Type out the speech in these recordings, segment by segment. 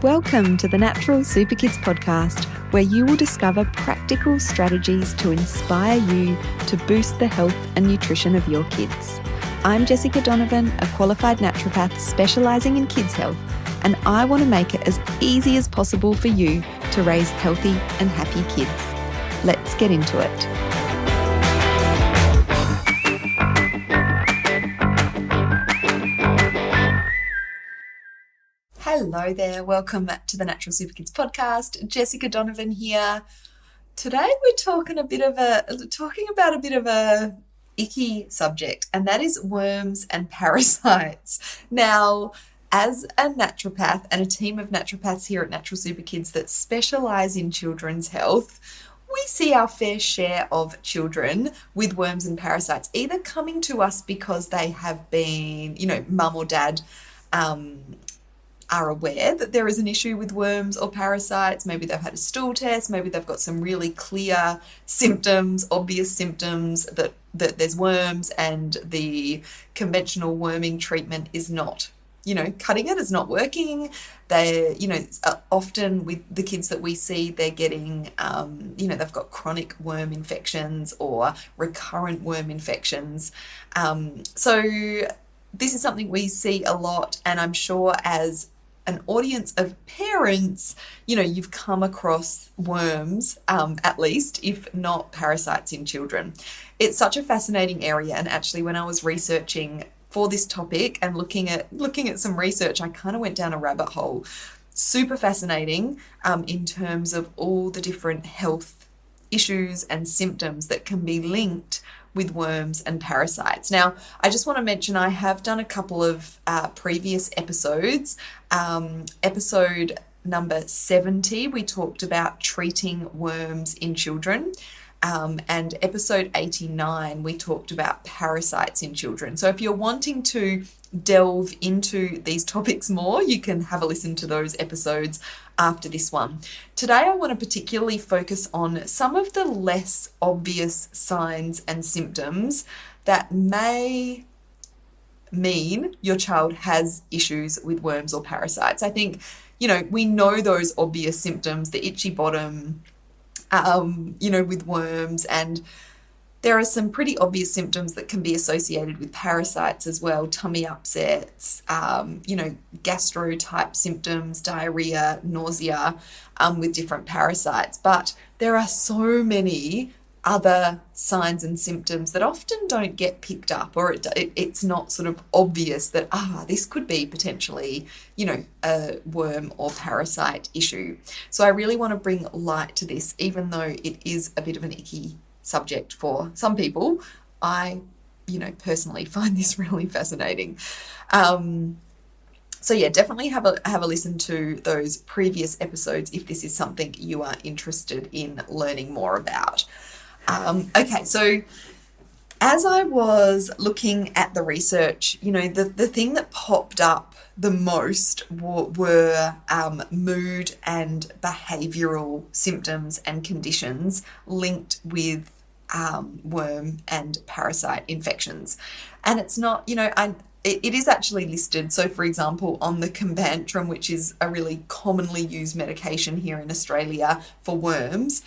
Welcome to the Natural Super Kids podcast, where you will discover practical strategies to inspire you to boost the health and nutrition of your kids. I'm Jessica Donovan, a qualified naturopath specialising in kids' health, and I want to make it as easy as possible for you to raise healthy and happy kids. Let's get into it. Hello there, welcome to the Natural Super Kids podcast. Jessica Donovan here. Today we're talking about a bit of a icky subject, and that is worms and parasites. Now, as a naturopath and a team of naturopaths here at Natural Super Kids that specialise in children's health, we see our fair share of children with worms and parasites either coming to us because they have been, mum or dad are aware that there is an issue with worms or parasites. Maybe they've had a stool test, maybe they've got some really clear symptoms, obvious symptoms that there's worms, and the conventional worming treatment is not, cutting it, is not working. They, often with the kids that we see, they're getting, they've got chronic worm infections or recurrent worm infections. So this is something we see a lot, and I'm sure as an audience of parents, you've come across worms, at least, if not parasites in children. It's such a fascinating area, and actually when I was researching for this topic and looking at some research, I kind of went down a rabbit hole. Super fascinating in terms of all the different health issues and symptoms that can be linked with worms and parasites. Now, I just want to mention I have done a couple of previous episodes. Episode number 70, we talked about treating worms in children. And episode 89, we talked about parasites in children. So if you're wanting to delve into these topics more, you can have a listen to those episodes after this one. Today, I want to particularly focus on some of the less obvious signs and symptoms that may mean your child has issues with worms or parasites. I think, we know those obvious symptoms, the itchy bottom, with worms, and there are some pretty obvious symptoms that can be associated with parasites as well: tummy upsets, gastro type symptoms, diarrhea, nausea, with different parasites. But there are so many other signs and symptoms that often don't get picked up, or it's not sort of obvious that, this could be potentially, a worm or parasite issue. So I really want to bring light to this, even though it is a bit of an icky subject for some people. I, personally find this really fascinating. So yeah, definitely have a listen to those previous episodes if this is something you are interested in learning more about. Okay, so as I was looking at the research, the thing that popped up the most were mood and behavioural symptoms and conditions linked with worm and parasite infections. And it's not, it is actually listed. So, for example, on the Combantrum, which is a really commonly used medication here in Australia for worms,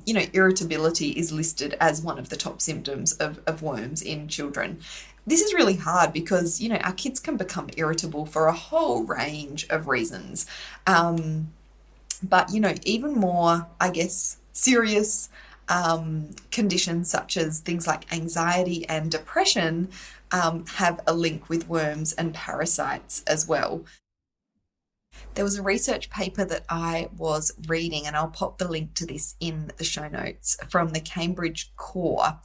irritability is listed as one of the top symptoms of worms in children. This is really hard because, our kids can become irritable for a whole range of reasons. But, even more, I guess, serious conditions such as things like anxiety and depression have a link with worms and parasites as well. There was a research paper that I was reading, and I'll pop the link to this in the show notes, from the Cambridge Core.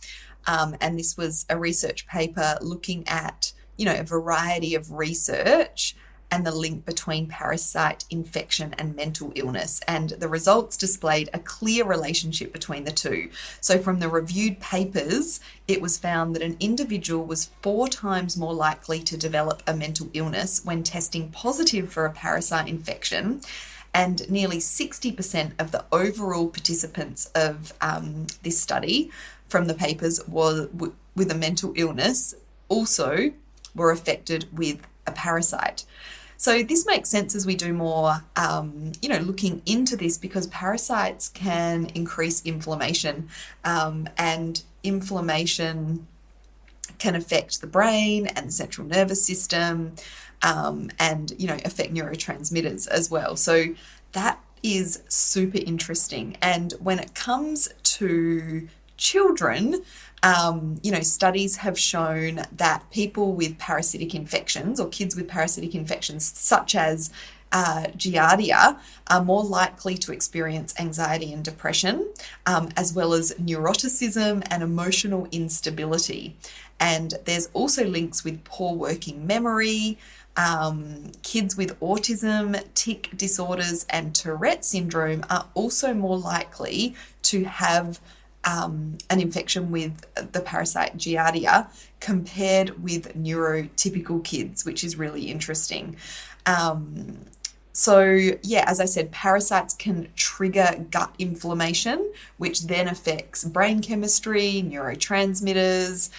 And this was a research paper looking at, a variety of research and the link between parasite infection and mental illness. And the results displayed a clear relationship between the two. So from the reviewed papers, it was found that an individual was 4 times more likely to develop a mental illness when testing positive for a parasite infection. And nearly 60% of the overall participants of this study from the papers with a mental illness also were affected with a parasite. So this makes sense as we do more, looking into this, because parasites can increase inflammation, and inflammation can affect the brain and the central nervous system, and affect neurotransmitters as well. So that is super interesting. And when it comes to children, studies have shown that people with parasitic infections, or kids with parasitic infections such as Giardia, are more likely to experience anxiety and depression, as well as neuroticism and emotional instability. And there's also links with poor working memory. Kids with autism, tic disorders, and Tourette syndrome are also more likely to have an infection with the parasite Giardia compared with neurotypical kids, which is really interesting. As I said, parasites can trigger gut inflammation, which then affects brain chemistry, neurotransmitters,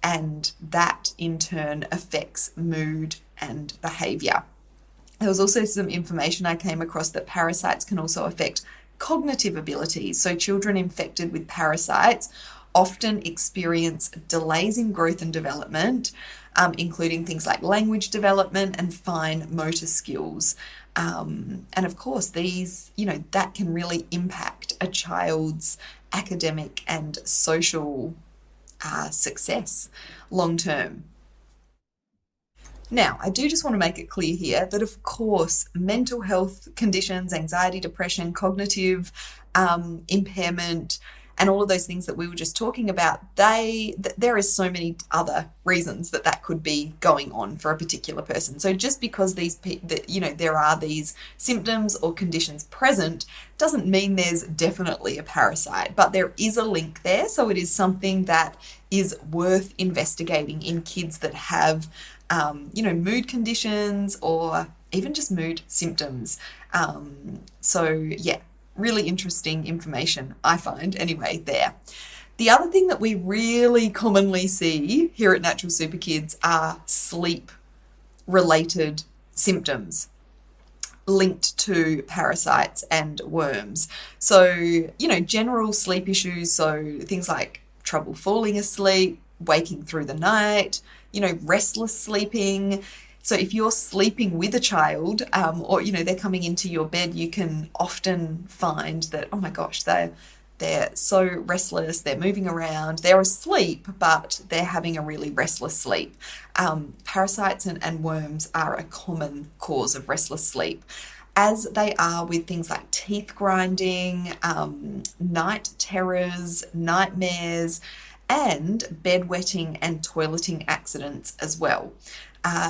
and that in turn affects mood and behavior. There was also some information I came across that parasites can also affect cognitive abilities. So children infected with parasites often experience delays in growth and development, including things like language development and fine motor skills. And of course, that can really impact a child's academic and social success long term. Now, I do just want to make it clear here that, of course, mental health conditions, anxiety, depression, cognitive impairment, and all of those things that we were just talking about, there is so many other reasons that could be going on for a particular person. So just because there are these symptoms or conditions present doesn't mean there's definitely a parasite, but there is a link there. So it is something that is worth investigating in kids that have mood conditions or even just mood symptoms. Really interesting information, I find, anyway, there. The other thing that we really commonly see here at Natural Super Kids are sleep-related symptoms linked to parasites and worms. So, general sleep issues, so things like trouble falling asleep, waking through the night, restless sleeping. So if you're sleeping with a child, or they're coming into your bed, you can often find that, oh my gosh, they're so restless, they're moving around, they're asleep, but they're having a really restless sleep. Parasites and worms are a common cause of restless sleep, as they are with things like teeth grinding, night terrors, nightmares, and bedwetting and toileting accidents as well.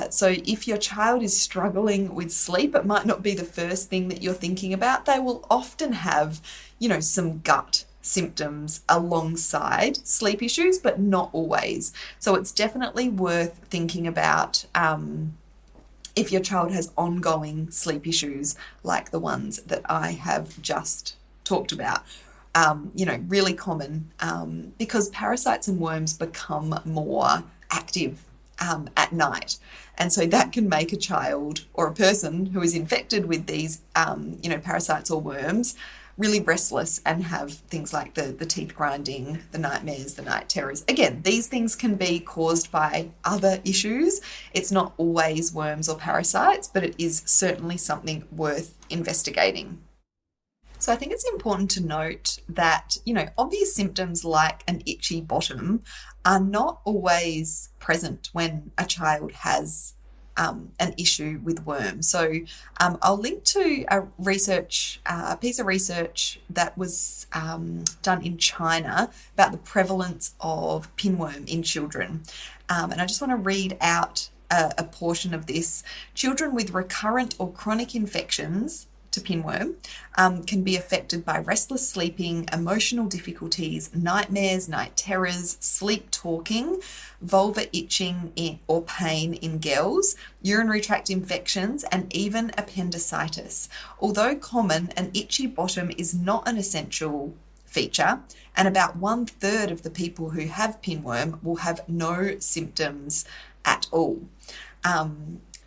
So if your child is struggling with sleep, it might not be the first thing that you're thinking about. They will often have, some gut symptoms alongside sleep issues, but not always. So it's definitely worth thinking about if your child has ongoing sleep issues like the ones that I have just talked about. Really common, because parasites and worms become more active at night. And so that can make a child or a person who is infected with these, parasites or worms really restless and have things like the teeth grinding, the nightmares, the night terrors. Again, these things can be caused by other issues. It's not always worms or parasites, but it is certainly something worth investigating. So I think it's important to note that, obvious symptoms like an itchy bottom are not always present when a child has an issue with worms. So I'll link to a piece of research that was done in China about the prevalence of pinworm in children. And I just want to read out a portion of this. Children with recurrent or chronic infections to pinworm can be affected by restless sleeping, emotional difficulties, nightmares, night terrors, sleep talking, vulva itching or pain in girls, urinary tract infections, and even appendicitis. Although common, an itchy bottom is not an essential feature, and about 1/3 of the people who have pinworm will have no symptoms at all.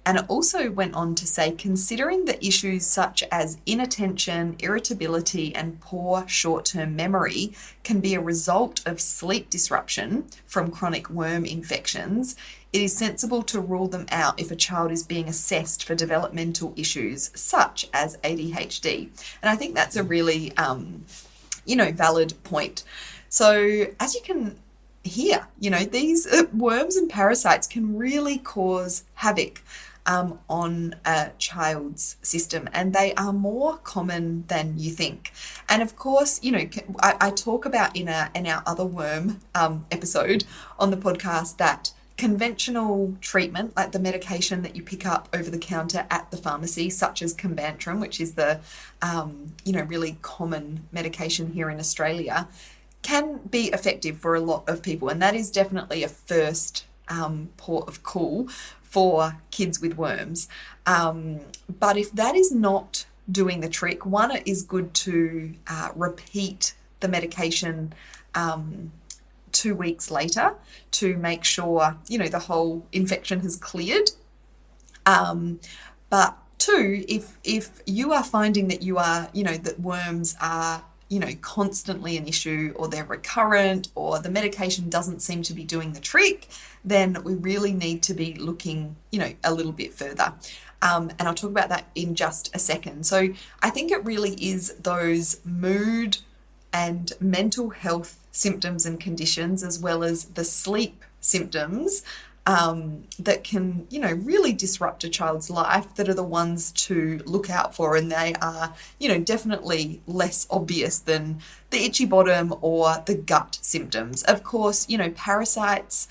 And it also went on to say, considering that issues such as inattention, irritability, and poor short-term memory can be a result of sleep disruption from chronic worm infections, it is sensible to rule them out if a child is being assessed for developmental issues such as ADHD. And I think that's a really, valid point. So as you can hear, these worms and parasites can really cause havoc on a child's system, and they are more common than you think. And of course, I talk about in our other worm episode on the podcast that conventional treatment, like the medication that you pick up over the counter at the pharmacy, such as Combantrum, which is the really common medication here in Australia, can be effective for a lot of people, and that is definitely a first port of call for kids with worms. But if that is not doing the trick, one, it is good to repeat the medication 2 weeks later to make sure, the whole infection has cleared. But two, if you are finding that you are, that worms are constantly an issue, or they're recurrent, or the medication doesn't seem to be doing the trick, then we really need to be looking, a little bit further. And I'll talk about that in just a second. So I think it really is those mood and mental health symptoms and conditions, as well as the sleep symptoms, that can, really disrupt a child's life, that are the ones to look out for. And they are, definitely less obvious than the itchy bottom or the gut symptoms. Of course, parasites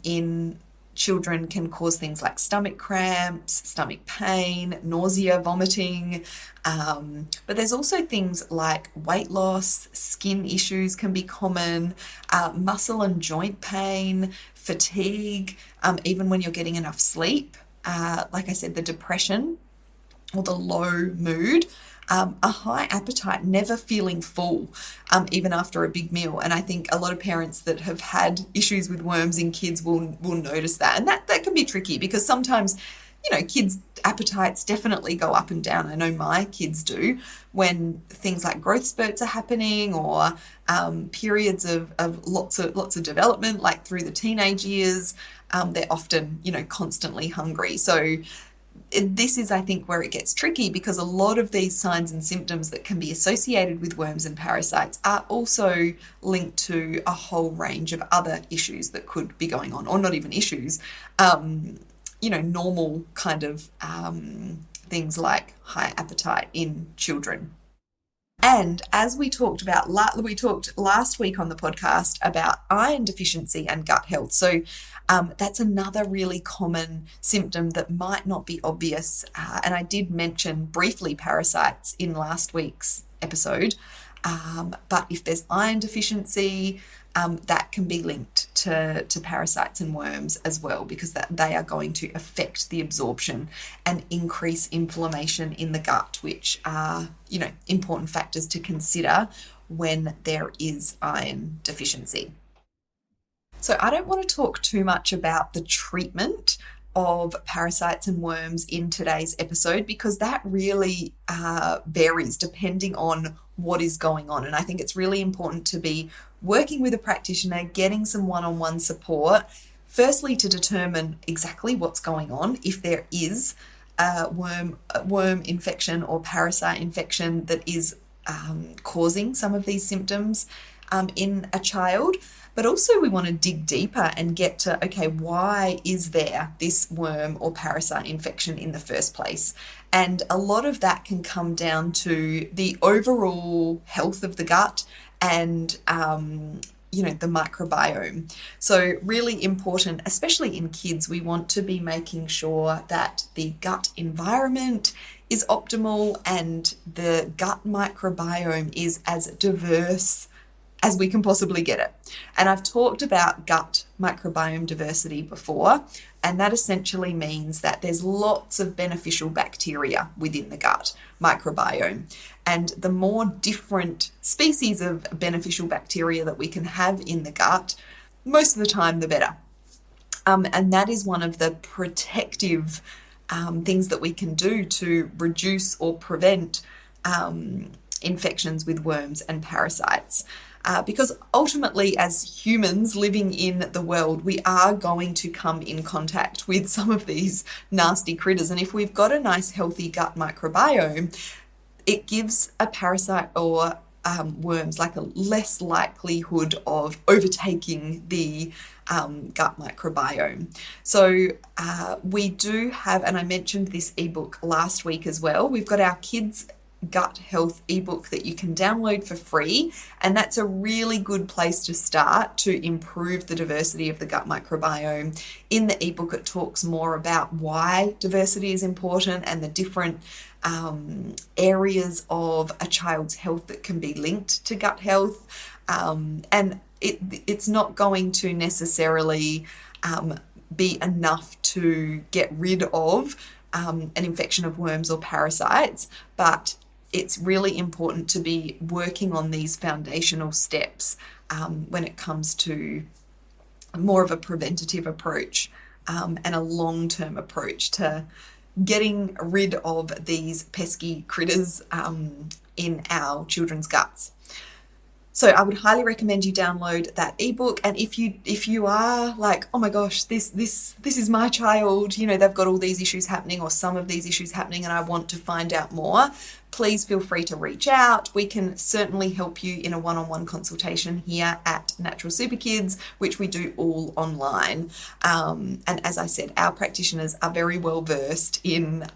in children can cause things like stomach cramps, stomach pain, nausea, vomiting. But there's also things like weight loss, skin issues can be common, muscle and joint pain, fatigue, even when you're getting enough sleep. Like I said, the depression or the low mood, a high appetite, never feeling full, even after a big meal. And I think a lot of parents that have had issues with worms in kids will notice that. And that can be tricky, because sometimes, kids' appetites definitely go up and down. I know my kids do, when things like growth spurts are happening, or periods of lots of development, like through the teenage years. They're often, constantly hungry. So this is, I think, where it gets tricky, because a lot of these signs and symptoms that can be associated with worms and parasites are also linked to a whole range of other issues that could be going on, or not even issues, normal kind of things like high appetite in children. And as we talked last week on the podcast about iron deficiency and gut health. So that's another really common symptom that might not be obvious. And I did mention briefly parasites in last week's episode. But if there's iron deficiency, that can be linked to parasites and worms as well, because they are going to affect the absorption and increase inflammation in the gut, which are, important factors to consider when there is iron deficiency. So I don't want to talk too much about the treatment of parasites and worms in today's episode, because that really varies depending on what is going on. And I think it's really important to be working with a practitioner, getting some one-on-one support, firstly to determine exactly what's going on, if there is a worm infection or parasite infection that is causing some of these symptoms in a child. But also we want to dig deeper and get to, okay, why is there this worm or parasite infection in the first place? And a lot of that can come down to the overall health of the gut and, the microbiome. So really important, especially in kids, we want to be making sure that the gut environment is optimal and the gut microbiome is as diverse as we can possibly get it. And I've talked about gut microbiome diversity before, and that essentially means that there's lots of beneficial bacteria within the gut microbiome. And the more different species of beneficial bacteria that we can have in the gut, most of the time the better. And that is one of the protective things that we can do to reduce or prevent infections with worms and parasites. Because ultimately, as humans living in the world, we are going to come in contact with some of these nasty critters. And if we've got a nice, healthy gut microbiome, it gives a parasite or worms like a less likelihood of overtaking the gut microbiome. So we do have, and I mentioned this ebook last week as well, we've got our kids' gut health ebook that you can download for free, and that's a really good place to start to improve the diversity of the gut microbiome. In the ebook, it talks more about why diversity is important and the different areas of a child's health that can be linked to gut health, and it's not going to necessarily be enough to get rid of an infection of worms or parasites, but it's really important to be working on these foundational steps when it comes to more of a preventative approach and a long-term approach to getting rid of these pesky critters in our children's guts. So I would highly recommend you download that ebook. And if you are like, oh my gosh, this is my child, they've got all these issues happening or some of these issues happening, and I want to find out more, please feel free to reach out. We can certainly help you in a one-on-one consultation here at Natural Super Kids, which we do all online. And as I said, our practitioners are very well versed in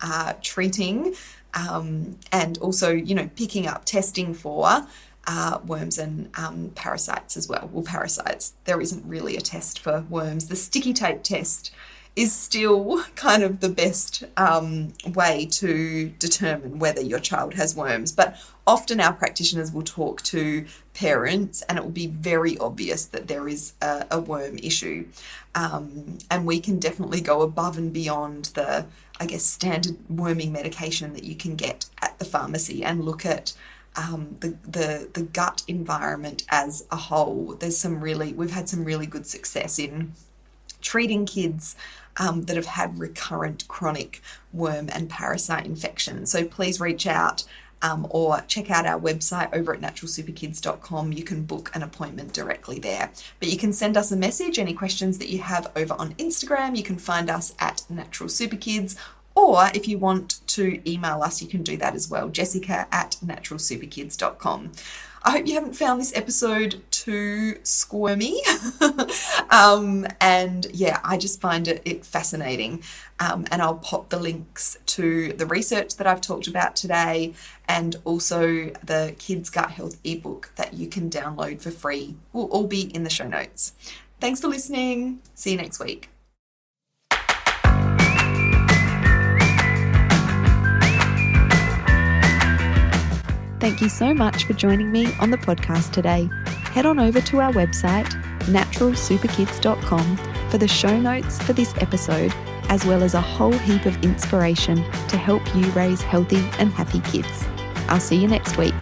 treating and also, picking up testing for worms and parasites as well. Well, parasites, there isn't really a test for worms. The sticky tape test is still kind of the best way to determine whether your child has worms. But often our practitioners will talk to parents and it will be very obvious that there is a worm issue. And we can definitely go above and beyond the, standard worming medication that you can get at the pharmacy and look at the gut environment as a whole. We've had some really good success in treating kids that have had recurrent chronic worm and parasite infections. So please reach out or check out our website over at naturalsuperkids.com. You can book an appointment directly there. But you can send us a message, any questions that you have, over on Instagram. You can find us at Natural Super Kids. Or if you want to email us, you can do that as well, jessica@naturalsuperkids.com. I hope you haven't found this episode too squirmy. And yeah, I just find it fascinating. And I'll pop the links to the research that I've talked about today and also the Kids Gut Health ebook that you can download for free. Will all be in the show notes. Thanks for listening. See you next week. Thank you so much for joining me on the podcast today. Head on over to our website, naturalsuperkids.com, for the show notes for this episode, as well as a whole heap of inspiration to help you raise healthy and happy kids. I'll see you next week.